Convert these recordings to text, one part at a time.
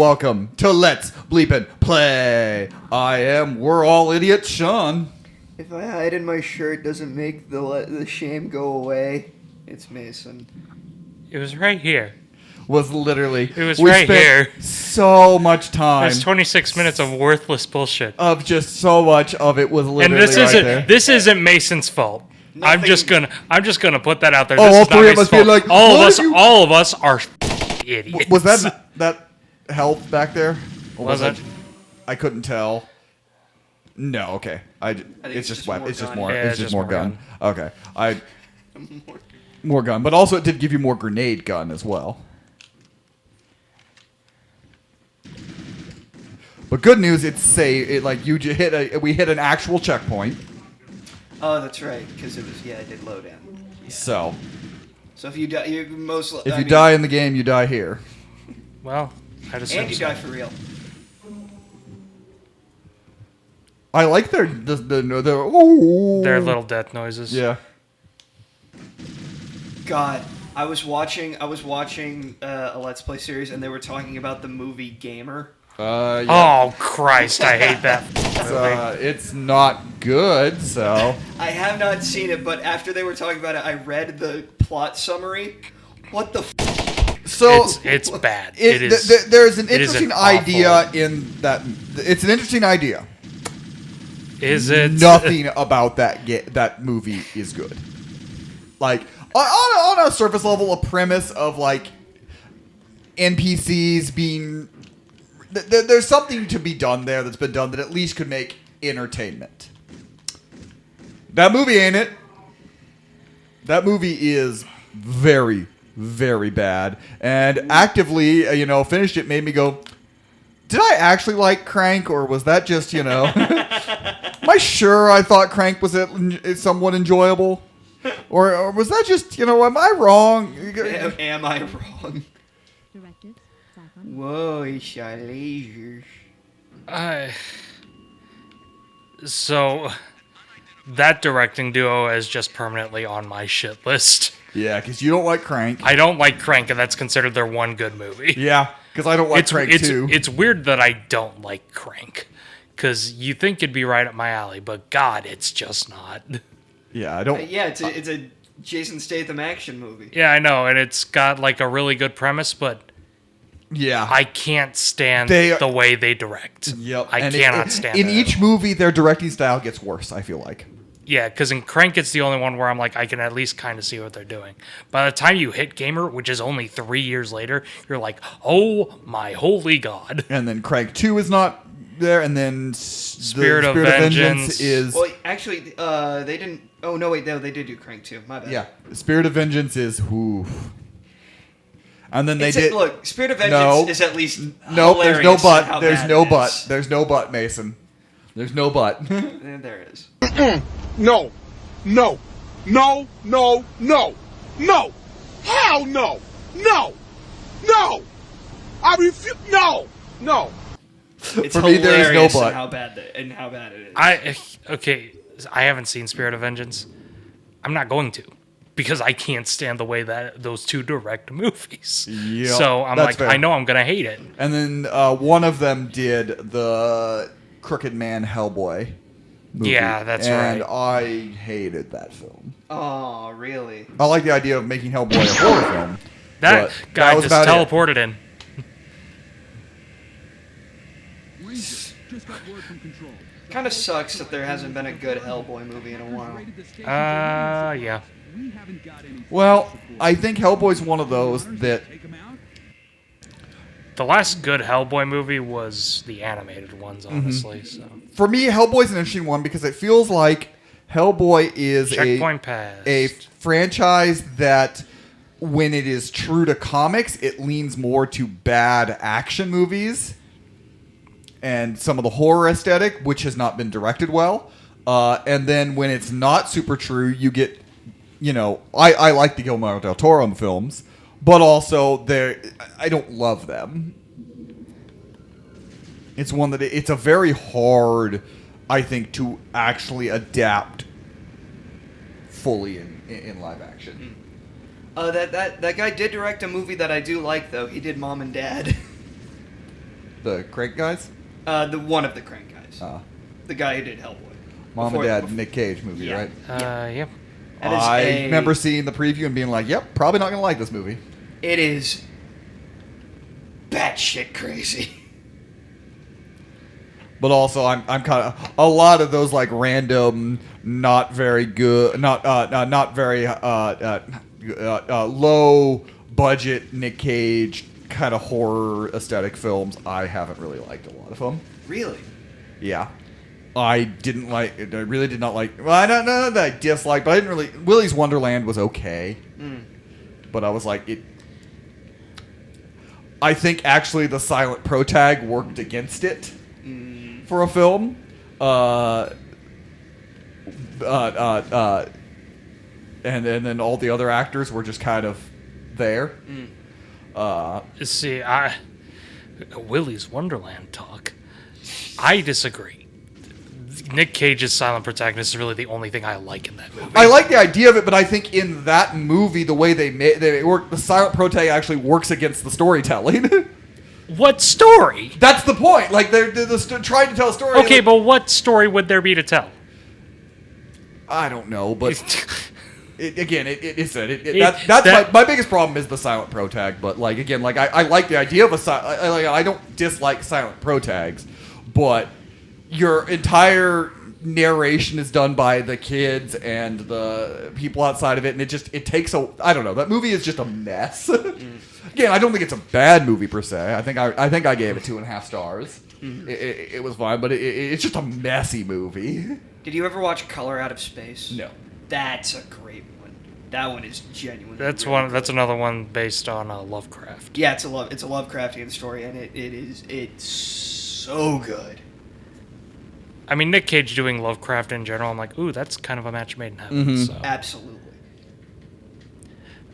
welcome to Let's Bleepin' Play. We're all idiots, Sean. If I hide in my shirt doesn't make the shame go away, it's Mason. It was right here. We right here. So much time. There's 26 minutes of worthless bullshit. Of just so much of it was literally And there. this isn't Mason's fault. I'm just gonna put that out there. Oh, This all is not three of Mason's us be fault. like, all of us are idiots. Was that health back there? Or Was it? I couldn't tell. No, okay. It's just more gun. Okay. More gun, but also it did give you more grenade gun as well. But good news, we hit an actual checkpoint. Oh, that's right, because it was I did load in. Yeah. So if you die, if you die in the game, you die here. Well, I'd assume and you die for real. I like their little death noises. Yeah. God, I was watching a Let's Play series, and they were talking about the movie Gamer. Yeah. Oh Christ, I hate that. It's not good, so. I have not seen it, but after they were talking about it, I read the plot summary. What the So it's bad. It is. There's an interesting idea in that. It's an interesting idea. Is it? Nothing about that movie is good. Like on a surface level, a premise of like NPCs being. There's something to be done there that's been done that at least could make entertainment. That movie ain't it. That movie is very, very bad. And actively, finished it made me go, did I actually like Crank, or was that just, am I sure I thought Crank was somewhat enjoyable? Or was that just, am I wrong? Am I wrong? Whoa, he shot lasers. So, that directing duo is just permanently on my shit list. Yeah, because you don't like Crank. I don't like Crank, and that's considered their one good movie. Yeah, because I don't like Crank too. It's weird that I don't like Crank, because you think it'd be right up my alley, but God, it's just not. Yeah, I don't. Yeah, it's a Jason Statham action movie. Yeah, I know, and it's got like a really good premise, but yeah, I can't stand the way they direct. Yep, I cannot stand it. In each movie, their directing style gets worse, I feel like. Yeah, because in Crank, it's the only one where I'm like, I can at least kind of see what they're doing. By the time you hit Gamer, which is only 3 years later, you're like, oh my holy God. And then Crank 2 is not there, and then Spirit of Vengeance is... Well, actually, they didn't... Oh, no, wait, no, they did do Crank 2. My bad. Yeah, Spirit of Vengeance is... Oof. And then Look, Spirit of Vengeance is at least nope, there's no but. There's no but. There's no but, Mason. There's no but. There is. No. No. No. No. No. No. Hell no. No. No. I refuse. No. No. It's For me, there is no but. And how bad it is. I haven't seen Spirit of Vengeance. I'm not going to. Because I can't stand the way that those two direct movies. Yep, so I'm like, fair. I know I'm going to hate it. And then one of them did the Crooked Man Hellboy movie. Yeah, that's and right. And I hated that film. Oh, really? I like the idea of making Hellboy a horror film. That guy just teleported in. Kind of sucks that there hasn't been a good Hellboy movie in a while. Yeah. Well, I think Hellboy's one of those that... The last good Hellboy movie was the animated ones, honestly. Mm-hmm. So for me, Hellboy's an interesting one because it feels like Hellboy is a franchise that, when it is true to comics, it leans more to bad action movies and some of the horror aesthetic, which has not been directed well. And then when it's not super true, you get... I like the Guillermo del Toro films, but also I don't love them. It's one that it's a very hard, I think, to actually adapt fully in live action. That guy did direct a movie that I do like, though. He did Mom and Dad. The Crank guys? The one of the Crank guys. The guy who did Hellboy. Mom and Dad, Nick Cage movie, Yeah. right? Yep. That is I remember seeing the preview and being like, yep, probably not going to like this movie. It is batshit crazy. But also, I'm kind of a lot of those like random, not very good, not very low budget Nick Cage kind of horror aesthetic films. I haven't really liked a lot of them. Really? Yeah, I didn't like. I really did not like. Well, not that I disliked, but I didn't really. Willy's Wonderland was okay, but I was like it. I think actually the silent protag worked against it. For a film, and then all the other actors were just kind of there. See, Willy's Wonderland talk. I disagree. Nick Cage's silent protagonist is really the only thing I like in that movie. I like the idea of it, but I think in that movie, the way they work, the silent protag actually works against the storytelling. What story? That's the point. Like they're trying to tell a story. Okay, like, but what story would there be to tell? I don't know, but my biggest problem is the silent protag. But like again, like I like the idea of I don't dislike silent protags, but your entire narration is done by the kids and the people outside of it, and it takes I don't know. That movie is just a mess. Again, I don't think it's a bad movie per se. I think I gave it 2.5 stars. It was fine, but it's just a messy movie. Did you ever watch Color Out of Space? No. That's a great one. That one is genuine. That's another one based on Lovecraft. Yeah, it's a Lovecraftian story, and it's so good. I mean, Nick Cage doing Lovecraft in general, I'm like, ooh, that's kind of a match made in heaven. So. Absolutely.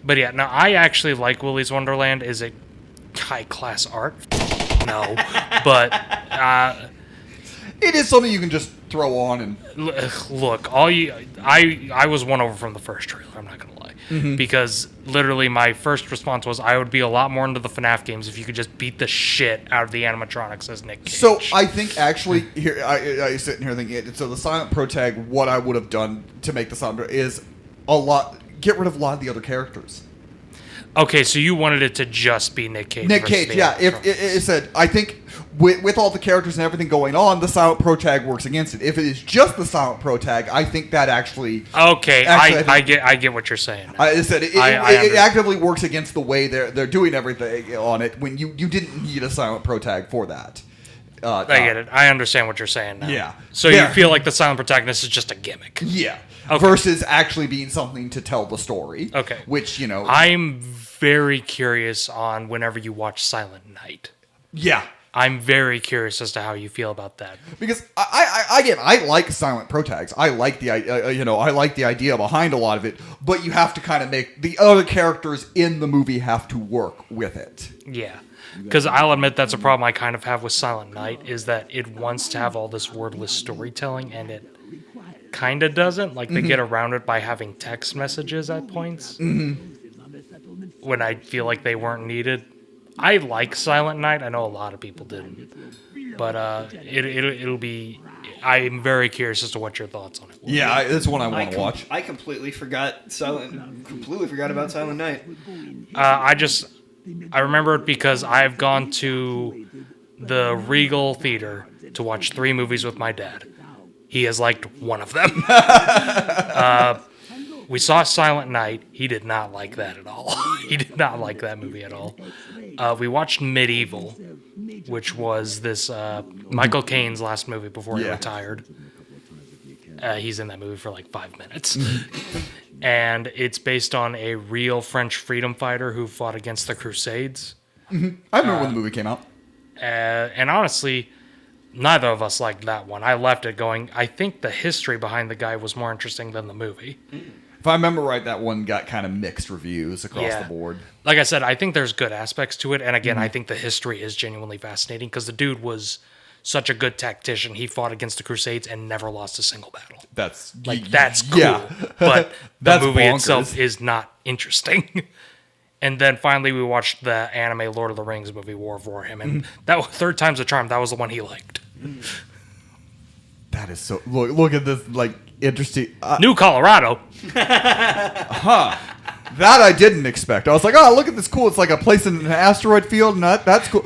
But yeah, no, I actually like Willy's Wonderland. Is it high-class art? No. But, it is something you can just throw on and... Look, I was won over from the first trailer, I'm not going to lie. Because literally my first response was, I would be a lot more into the FNAF games if you could just beat the shit out of the animatronics as Nick Cage. So I think actually, here I sitting here thinking, so the silent protag, what I would have done to make the silent is get rid of a lot of the other characters. Okay, so you wanted it to just be Nick Cage. Nick Cage, yeah. If it said, I think with all the characters and everything going on, the silent protag works against it. If it is just the silent protag, I think that actually. Okay, I get what you're saying. I said it actively works against the way they're doing everything on it when you didn't need a silent protag for that. I get it. I understand what you're saying now. Yeah. So you feel like the silent protagonist is just a gimmick. Yeah. Okay. Versus actually being something to tell the story. Okay. Which, I'm very curious on whenever you watch Silent Night. Yeah. I'm very curious as to how you feel about that. Because I like silent protags. I like the I like the idea behind a lot of it, but you have to kind of make the other characters in the movie have to work with it. Yeah. Because I'll admit that's a problem I kind of have with Silent Night, is that it wants to have all this wordless storytelling, and it kind of doesn't. Like, they get around it by having text messages at points. When I feel like they weren't needed. I like Silent Night. I know a lot of people didn't. But it'll be... I'm very curious as to what your thoughts on it will be. Yeah, that's one I want to watch. I completely forgot about Silent Night. I remember it because I've gone to the Regal Theater to watch 3 movies with my dad. He has liked one of them. We saw Silent Night. He did not like that at all. He did not like that movie at all. We watched Medieval, which was this Michael Caine's last movie before he retired. He's in that movie for like 5 minutes. And it's based on a real French freedom fighter who fought against the Crusades. I remember when the movie came out. And honestly, neither of us liked that one. I left it going, I think the history behind the guy was more interesting than the movie. If I remember right, that one got kind of mixed reviews across the board. Like I said, I think there's good aspects to it. And again, I think the history is genuinely fascinating because the dude was such a good tactician. He fought against the Crusades and never lost a single battle. That's cool. Yeah. But the movie bonkers. itself is not interesting. And then finally we watched the anime Lord of the Rings movie, War of Warham, and that was third time's a charm. That was the one he liked. That is so. Look at this, like, interesting. New Colorado. That I didn't expect. I was like, oh, look at this cool. It's like a place in an asteroid field, and that's cool.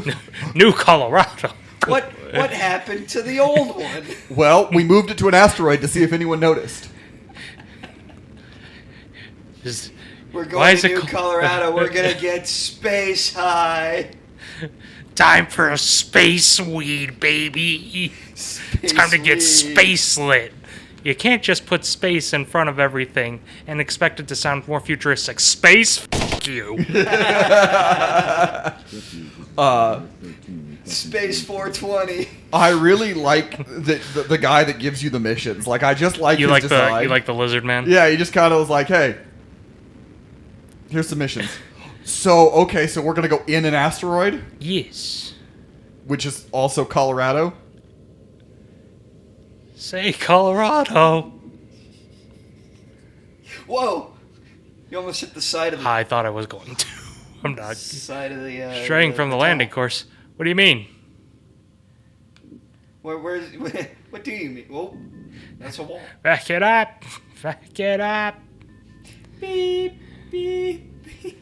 New Colorado. What happened to the old one? Well, we moved it to an asteroid to see if anyone noticed. Just, We're Why going is to it New called- Colorado. We're gonna get space high. time for a space weed, baby. It's time to get weed. space lit. You can't just put space in front of everything and expect it to sound more futuristic. Space, f*** you. Space 420. I really like the guy that gives you the missions. Like, I just like You his like design. the lizard man? Yeah, he just kind of was like, hey, here's some missions. So, okay, so we're going to go in an asteroid, Yes. which is also Colorado. Say Colorado. Whoa! You almost hit the side of the I thought I was going to. I'm not. side of the. Straying from the landing tunnel. course. What do you mean? What do you mean? Whoa! That's a wall. Back it up. Back it up. Beep beep.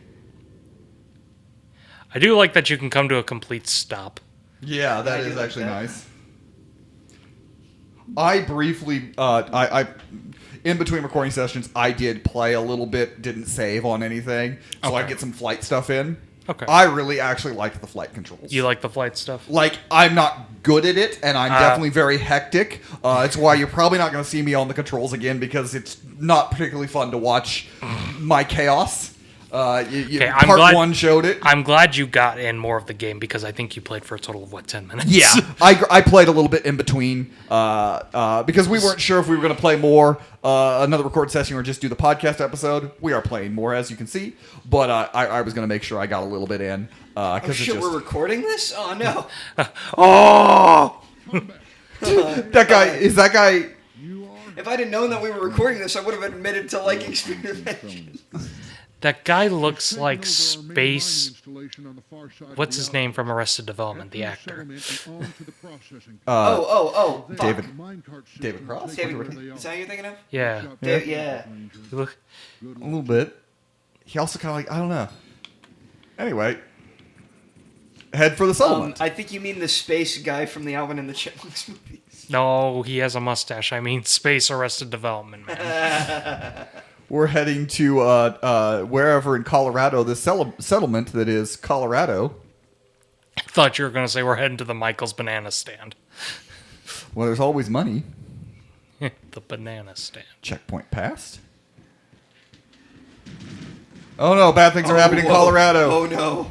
I do like that you can come to a complete stop. Yeah, that I do is like actually that. nice. I briefly, in between recording sessions, I did play a little bit, didn't save on anything, so I Okay. get some flight stuff in. Okay. I really actually liked the flight controls. You like the flight stuff? Like, I'm not good at it, and I'm definitely very hectic. It's why you're probably not going to see me on the controls again, because it's not particularly fun to watch my chaos. Okay, Part 1 showed it. I'm glad you got in more of the game because I think you played for a total of, 10 minutes? Yeah, I played a little bit in between because we weren't sure if we were going to play more another record session or just do the podcast episode. We are playing more, as you can see, but I was going to make sure I got a little bit in Oh because shit! We're recording this? Oh no! Oh! that guy. If I didn't known that we were recording this, I would have admitted to liking Speed Adventures. That guy looks like Space... What's his name from Arrested Development, the actor? Fuck. David Cross? David, is that who you're thinking of? Yeah. Yeah. You look... A little bit. He also kind of like, I don't know. Anyway, head for the settlement. I think you mean the space guy from the Alvin and the Chipmunks movies. No, he has a mustache. I mean Space Arrested Development, man. We're heading to wherever in Colorado, this settlement that is Colorado. I thought you were going to say we're heading to the Michael's Banana Stand. Well, there's always money. The banana stand. Checkpoint passed. Oh no, bad things are happening in Colorado. Oh no.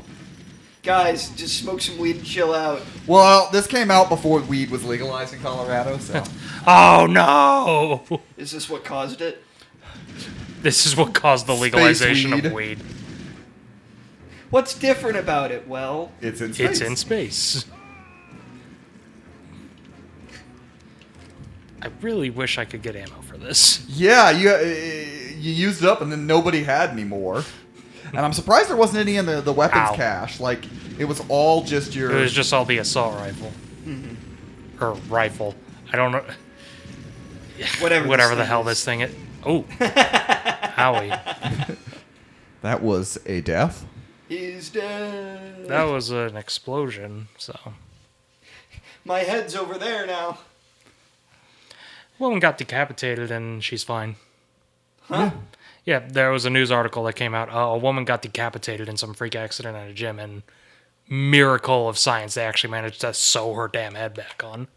Guys, just smoke some weed and chill out. Well, this came out before weed was legalized in Colorado, so. Oh, no! Is this what caused it? This is what caused the legalization weed. of weed. What's different about it? Well, It's in space. It's in space. I really wish I could get ammo for this. Yeah, you used it up and then nobody had any more. And I'm surprised there wasn't any in the weapons Ow. cache. Like, it was all just your... It was just all the assault rifle. Or rifle. I don't know. whatever the hell this thing is. Oh. Howie. That was a death. He's dead. That was an explosion, so. My head's over there now. Woman got decapitated and she's fine. Huh? Yeah, there was a news article that came out. A woman got decapitated in some freak accident at a gym, and miracle of science, they actually managed to sew her damn head back on.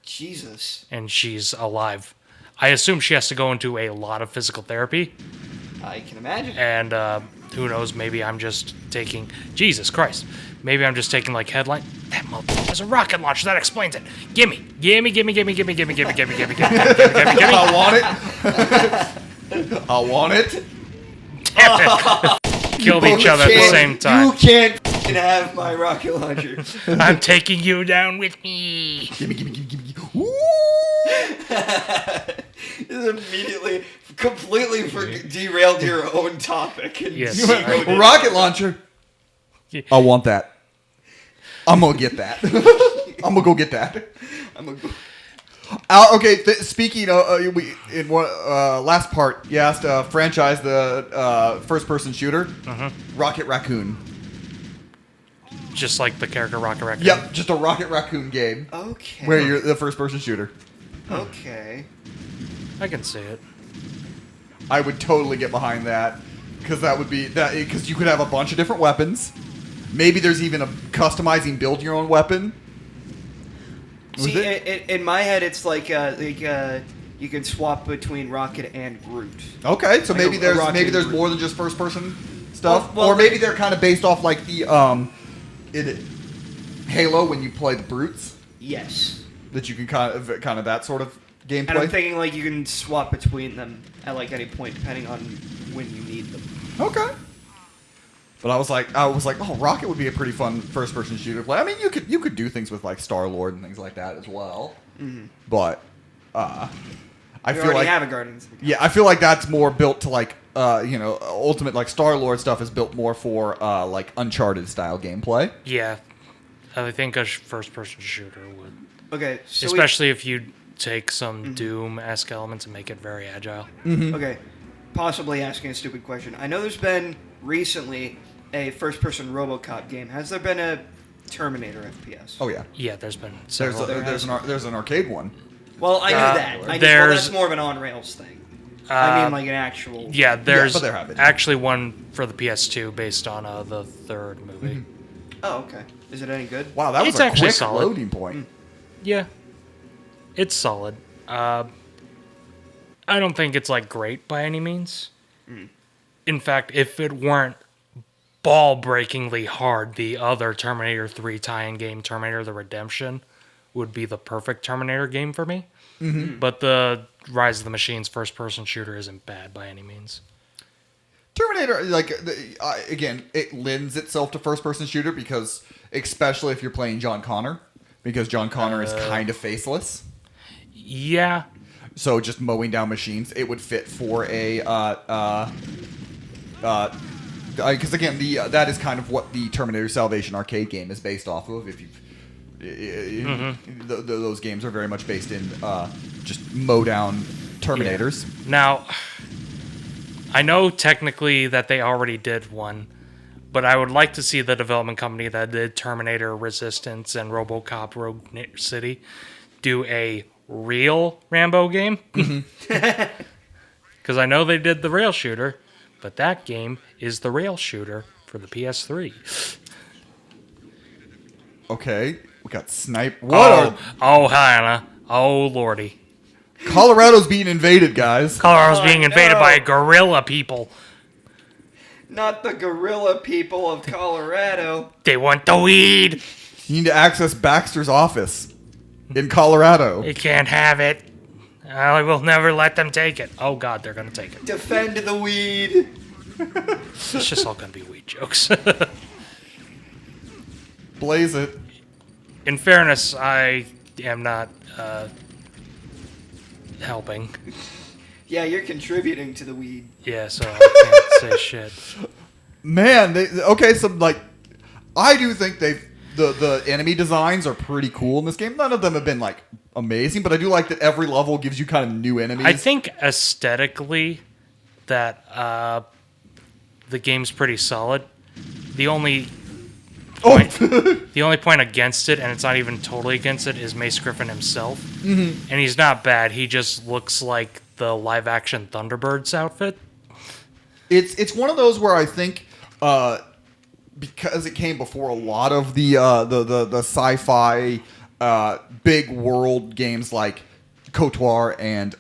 Jesus. And she's alive. I assume she has to go into a lot of physical therapy, I can imagine. and who knows, maybe I'm just taking... Jesus Christ. Maybe I'm just taking, like, headline... That motherfucker has a rocket launcher, that explains it. Gimme. I want it. I want it. Killed each other at the same time. You can't f***ing have my rocket launcher. I'm taking you down with me. Gimme. Ooh. Just immediately completely derailed your own topic. And Yes. zeroed in. Rocket launcher. I want that. I'm gonna get that. I'm gonna go get that. I'm gonna go. Okay, speaking of, in one last part, you asked franchise the first-person shooter, Rocket Raccoon. Just like the character Rocket Raccoon. Yep, just a Rocket Raccoon game Okay. where you're the first-person shooter. Okay. I can see it. I would totally get behind that because that would be that because you could have a bunch of different weapons. Maybe there's even a customizing build your own weapon. See, in my head, it's like you can swap between Rocket and Groot. Okay, so Like maybe a there's Rocket more Groot. than just first-person stuff, Well, or maybe they're kind of based off like the in Halo when you play the brutes Yes. that you can kind of that sort of gameplay. And I'm thinking like you can swap between them at like any point depending on when you need them. Okay. But I was like, oh, Rocket would be a pretty fun first-person shooter play. I mean, you could do things with like Star-Lord and things like that as well. Mm-hmm. But I We feel already like have a Guardians of the Galaxy. yeah, I feel like that's more built to like ultimate like Star-Lord stuff is built more for like Uncharted style gameplay. Yeah. I think a first-person shooter would. Okay, so Especially if you take some Doom-esque elements and make it very agile. okay, possibly asking a stupid question. I know there's been recently a first-person RoboCop game. Has there been a Terminator FPS? Oh yeah, Yeah, there's been there's several. there's an arcade one. Well, I knew that. Well, there's- that's more of an on-rails thing. I mean, like an actual. Yeah, there's but there have been. actually one for the PS2 based on the third movie. Oh, okay. Is it any good? Wow, that was It's a actually quick solid. loading point. Yeah, it's solid. I don't think it's like great by any means. In fact, if it weren't ball-breakingly hard, the other Terminator 3 tie-in game, Terminator: The Redemption, would be the perfect Terminator game for me. But the Rise of the Machines first-person shooter isn't bad by any means. Terminator, like again, it lends itself to first-person shooter because, especially if you're playing John Connor, because John Connor is kind of faceless. Yeah, So just mowing down machines, it would fit for a because again, that is kind of what the Terminator Salvation arcade game is based off of. If you, those games are very much based in just mow down Terminators. Now, I know technically that they already did one, but I would like to see the development company that did Terminator Resistance and RoboCop Rogue City do a real Rambo game. Because I know they did the rail shooter, but that game is the rail shooter for the PS3. Okay, we got snipe. What? Oh, Hannah. Oh, lordy. Colorado's being invaded, guys. Colorado's Oh, being invaded no. by gorilla people. Not the gorilla people of Colorado. They want the weed. You need to access Baxter's office in Colorado. They can't have it. I will never let them take it. Oh, God, they're going to take it. Defend the weed. It's just all going to be weed jokes. Blaze it. In fairness, I am not helping. Yeah, you're contributing to the weed. Yeah, so I can't say shit. Man, okay, so like, I do think the enemy designs are pretty cool in this game. None of them have been like amazing, but I do like that every level gives you kind of new enemies. I think aesthetically that the game's pretty solid. The only point, the only point against it, and it's not even totally against it, is Mace Griffin himself. Mm-hmm. And he's not bad. He just looks like the live-action Thunderbirds outfit. It's one of those where I think because it came before a lot of the sci-fi big world games like KOTOR and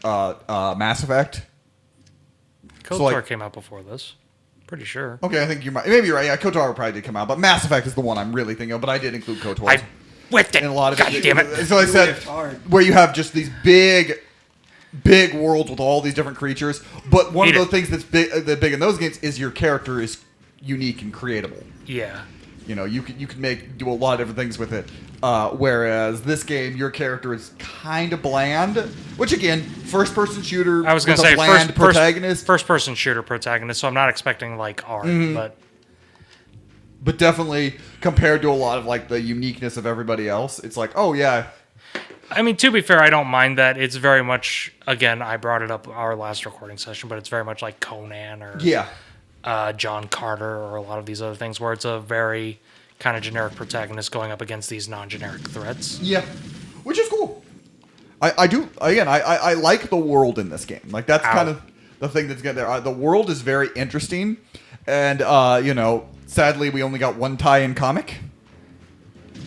Mass Effect. KOTOR So, like- came out before this. Pretty sure. Okay, I think maybe you're right. Yeah, KOTOR probably did come out, but Mass Effect is the one I'm really thinking of. But I did include KOTOR. I whipped it. in a lot of God damn it. So I said Whiffed hard. where you have just these big worlds with all these different creatures. But one Eat of it. the things that's big in those games is your character is unique and creatable. Yeah. You could do a lot of different things with it. Whereas this game, your character is kind of bland. Which again, first-person shooter. I was going to with say a bland protagonist. First-person shooter protagonist. So I'm not expecting like art, But definitely compared to a lot of like the uniqueness of everybody else, it's like, oh yeah. I mean, to be fair, I don't mind that. It's very much, again, I brought it up our last recording session, but it's very much like Conan or John Carter or a lot of these other things where it's a very kind of generic protagonist going up against these non-generic threats. Yeah, which is cool. I do, again, I like the world in this game. Like, that's kind of the thing that's getting there. The world is very interesting, and, sadly, we only got one tie-in comic. It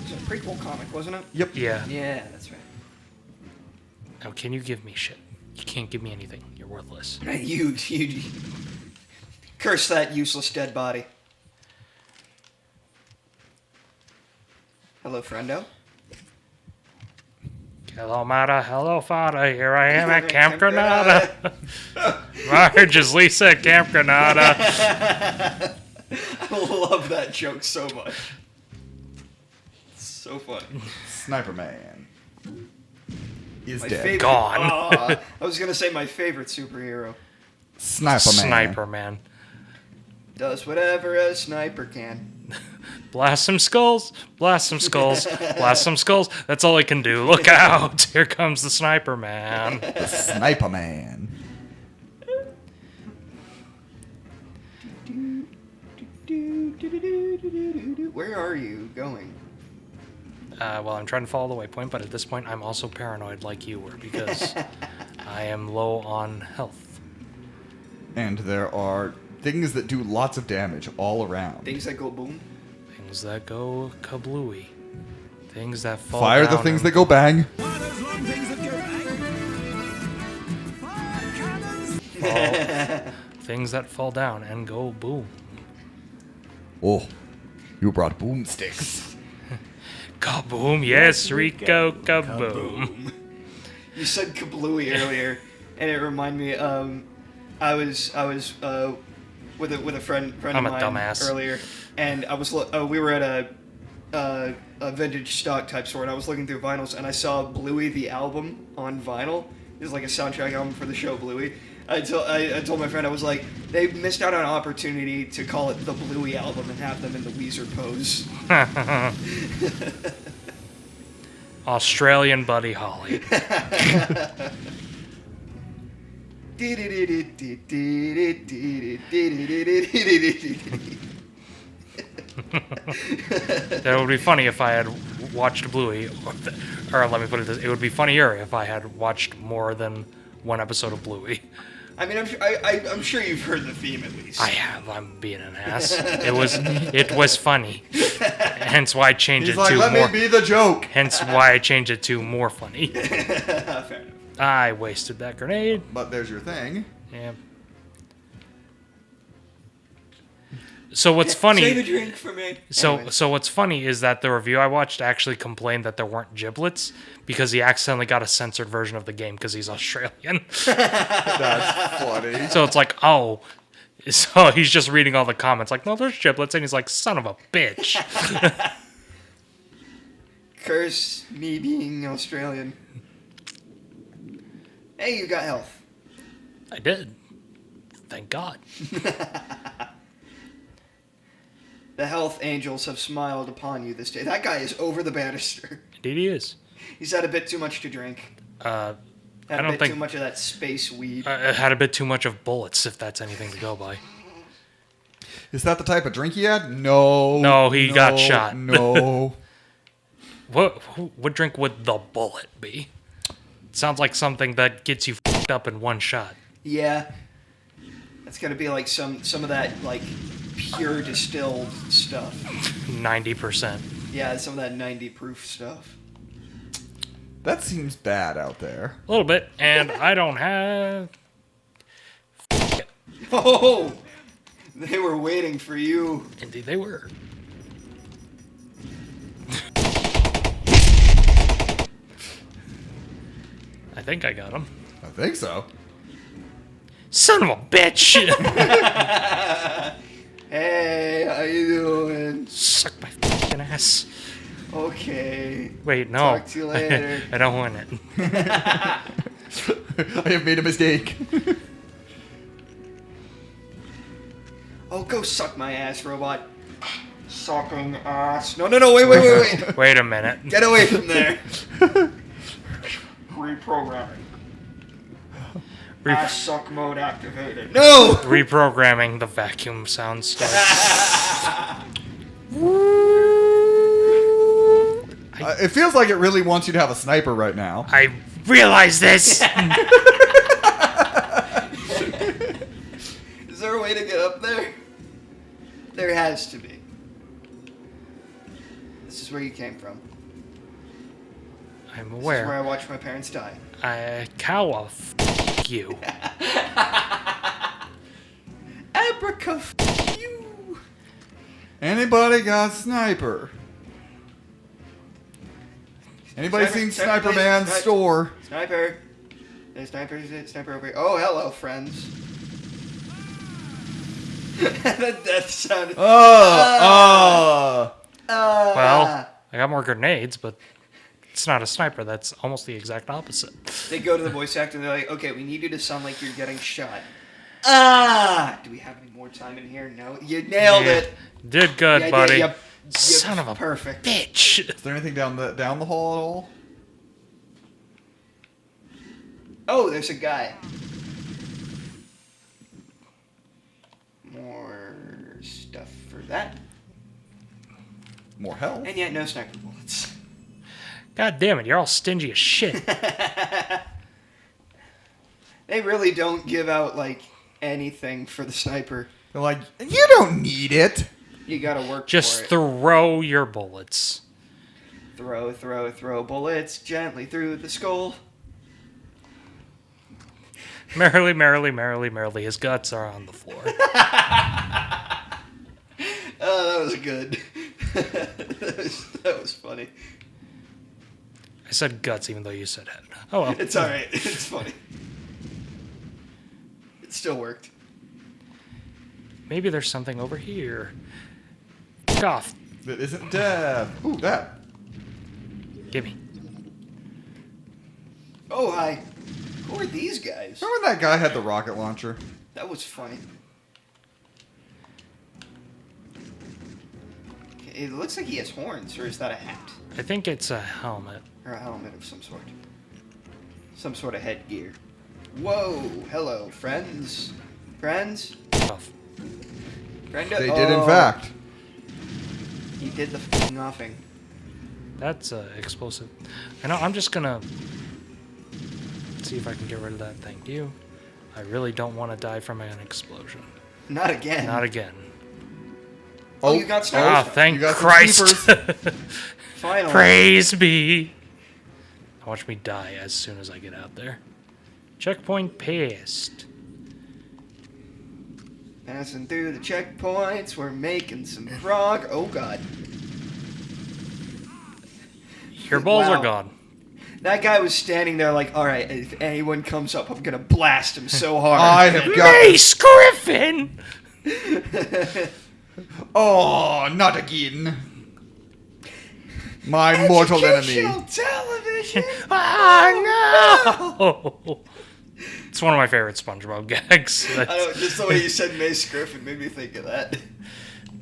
was a prequel comic, wasn't it? Yep. Yeah. Yeah, that's right. Now, can you give me shit? You can't give me anything. You're worthless. You curse that useless dead body. Hello, friendo. Hello, Mata. Hello, Fada. Here I am at Camp Granada. Marge is Lisa at Camp Granada. I love that joke so much. It's so funny. Sniper Man is My dead. favorite, Gone. I was going to say my favorite superhero. Sniper Man. Does whatever a sniper can. Blast some skulls. Blast some skulls. Blast some skulls. That's all he can do. Look out. Here comes the Sniper Man. Sniper Man. Where are you going? Well, I'm trying to follow the waypoint, but at this point, I'm also paranoid like you were because I am low on health. And there are things that do lots of damage all around. Things that go boom. Things that go kablooey. Things that fall Fire down the things and- that go bang. Things that fall down and go boom. Oh, you brought boomsticks. Kaboom, yes, Rico, kaboom. You said kablooey earlier, and it reminded me. I was with a friend I'm of a mine dumbass. earlier, and we were at a vintage stock type store, and I was looking through vinyls, and I saw Bluey the album on vinyl. It was like a soundtrack album for the show Bluey. I told my friend, I was like, they missed out on an opportunity to call it the Bluey album and have them in the Weezer pose. Australian Buddy Holly. That would be funny if I had watched Bluey, or let me put it this: it would be funnier if I had watched more than one episode of Bluey. I mean, I'm sure you've heard the theme at least. I have. I'm being an ass. It was funny. Hence why I changed He's it like, to let more. me be the joke. Hence why I changed it to more funny. Fair enough. I wasted that grenade. But there's your thing. Yeah. So what's funny? Save a drink for me. Anyways. So what's funny is that the review I watched actually complained that there weren't giblets because he accidentally got a censored version of the game because he's Australian. That's funny. So it's like, oh, so he's just reading all the comments like, no, there's giblets, and he's like, son of a bitch. Curse me being Australian. Hey, you got health. I did. Thank God. The health angels have smiled upon you this day. That guy is over the banister. Indeed he is. He's had a bit too much to drink. I Had don't a bit think- too much of that space weed. I had a bit too much of bullets, if that's anything to go by. Is that the type of drink he had? No. No, he got shot. No. What drink would the bullet be? Sounds like something that gets you f***ed up in one shot. Yeah. That's gotta be like some of that like pure distilled stuff. 90%. Yeah, some of that 90 proof stuff. That seems bad out there. A little bit, and I don't have... Oh! They were waiting for you. Indeed they were. I think I got him. I think so. Son of a bitch! Hey, how you doing? suck my fucking ass. Okay. Wait, no. Talk to you later. I don't want it. I have made a mistake. Oh, go suck my ass, robot. Sucking ass. No, wait. Wait a minute. Get away from there. Reprogramming. Ass suck mode activated. No! Reprogramming the vacuum sound stuff. It feels like it really wants you to have a sniper right now. I realize this. Is there a way to get up there? There has to be. This is where you came from. I'm This is where aware. I watched my parents die. Kawa, f you. Abraca you. Anybody got sniper? Anybody Sniper, seen sniper, Sniper please. Man's Sniper. store? Sniper. There's sniper over here. Oh, hello, friends. That death sounded. Oh, Well, I got more grenades, but it's not a sniper. That's almost the exact opposite. They go to the voice actor and they're like, okay, we need you to sound like you're getting shot. Do we have any more time in here? No. You nailed it. Did good, Yeah, buddy. yep. Son of a Perfect. bitch. Is there anything down the hall at all? Oh, there's a guy. More stuff for that. More health? And yet, no sniper bullets. God damn it, you're all stingy as shit. They really don't give out, like, anything for the sniper. They're like, you don't need it. You gotta work Just for it. throw your bullets. Throw bullets gently through the skull. Merrily, merrily, merrily, merrily, his guts are on the floor. Oh, that was good. that was funny. I said guts even though you said head. Oh well. It's alright. It's funny. It still worked. Maybe there's something over here. Cough. That isn't death. Ooh, that. Gimme. Oh, hi. Who are these guys? Remember when that guy had the rocket launcher? That was funny. Okay, it looks like he has horns, or is that a hat? I think it's a helmet. Or a helmet of some sort. Some sort of headgear. Whoa! Hello, friends. Friends? Cough. Brenda? They did, in fact. He did the f***ing offing. That's explosive. I know, I'm just gonna see if I can get rid of that. Thank you. I really don't want to die from an explosion. Not again. Not again. Oh, you got Ah, snipers. thank You got some Christ. Finally. Praise be. Watch me die as soon as I get out there. Checkpoint passed. Passing through the checkpoints, we're making some prog. Oh god. Your balls Wow. are gone. That guy was standing there like, alright, if anyone comes up, I'm gonna blast him so hard. I have got. Mace Griffin! Oh, not again. My mortal enemy. Educational television! Ah, no! It's one of my favorite SpongeBob gags. I don't, just the way you said Mace Griffin made me think of that.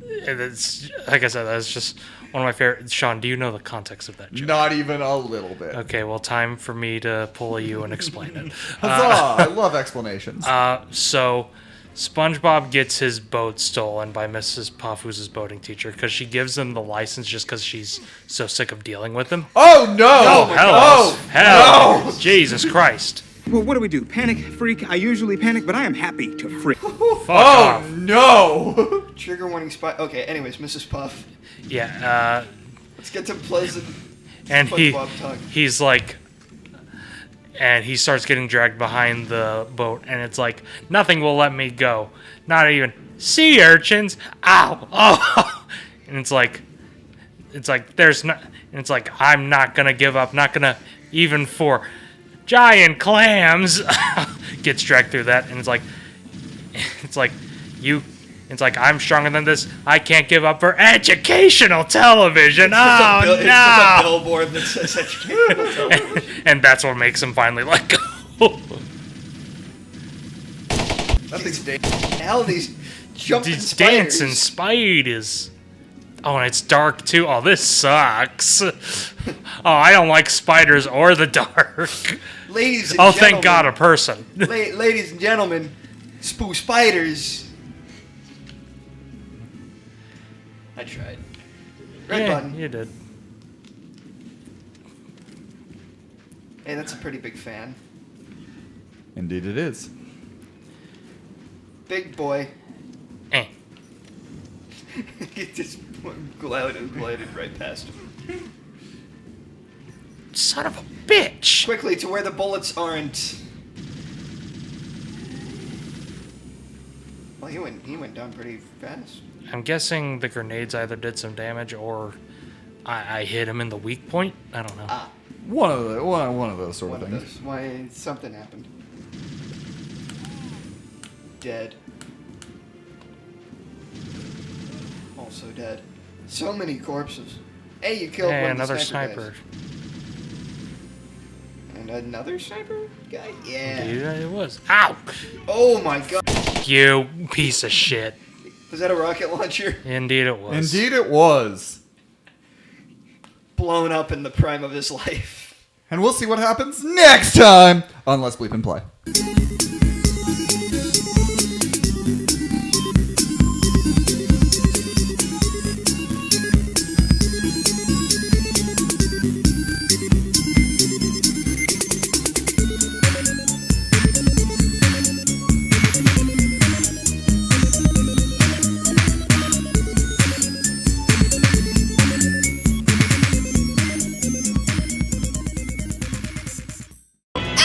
It's, like I said, that's just one of my favorite. Sean, do you know the context of that joke? Not even a little bit. Okay, well, time for me to pull a you and explain it. Huzzah! I love explanations. So, SpongeBob gets his boat stolen by Mrs. Puff, who's his boating teacher, because she gives him the license just because she's so sick of dealing with him. Oh no! Oh, hell! Oh, Hell! no! Jesus Christ! Well, what do we do? Panic? Freak? I usually panic, but I am happy to freak. Fuck Oh off. no! Trigger warning spot. Okay, anyways, Mrs. Puff. Yeah, Let's get to pleasant and SpongeBob talk. he's like, and he starts getting dragged behind the boat, and it's like, nothing will let me go. Not even sea urchins. Ow! Oh! And it's like, there's not, and it's like, I'm not gonna give up. Not gonna, even for giant clams. Gets dragged through that, and it's like, you It's like, I'm stronger than this. I can't give up for educational television. Oh, It's just a no. billboard that says educational television. And that's what makes him finally let go. That thing's Hell, these jumping These spiders. dancing spiders. Oh, and it's dark too. Oh, this sucks. Oh, I don't like spiders or the dark. Ladies and Oh, gentlemen. thank God, a person. Ladies and gentlemen, spoo spiders. I tried. Red Yeah, button. you did. Hey, that's a pretty big fan. Indeed it is. Big boy. Eh. He just glided right past him. Son of a bitch. Quickly to where the bullets aren't. Well, he went down pretty fast. I'm guessing the grenades either did some damage or I hit him in the weak point. I don't know. Ah, One of those sort one of of things. those. Why something happened. Dead. Also dead. So many corpses. Hey, you killed Hey, one of the another sniper sniper. guys. And another sniper guy? Yeah. Yeah, it was. Ow! Oh my god. You piece of shit. Was that a rocket launcher? Indeed it was. Indeed it was. Blown up in the prime of his life. And we'll see what happens next time on Let's Bleep and Play.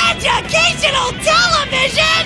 Educational television!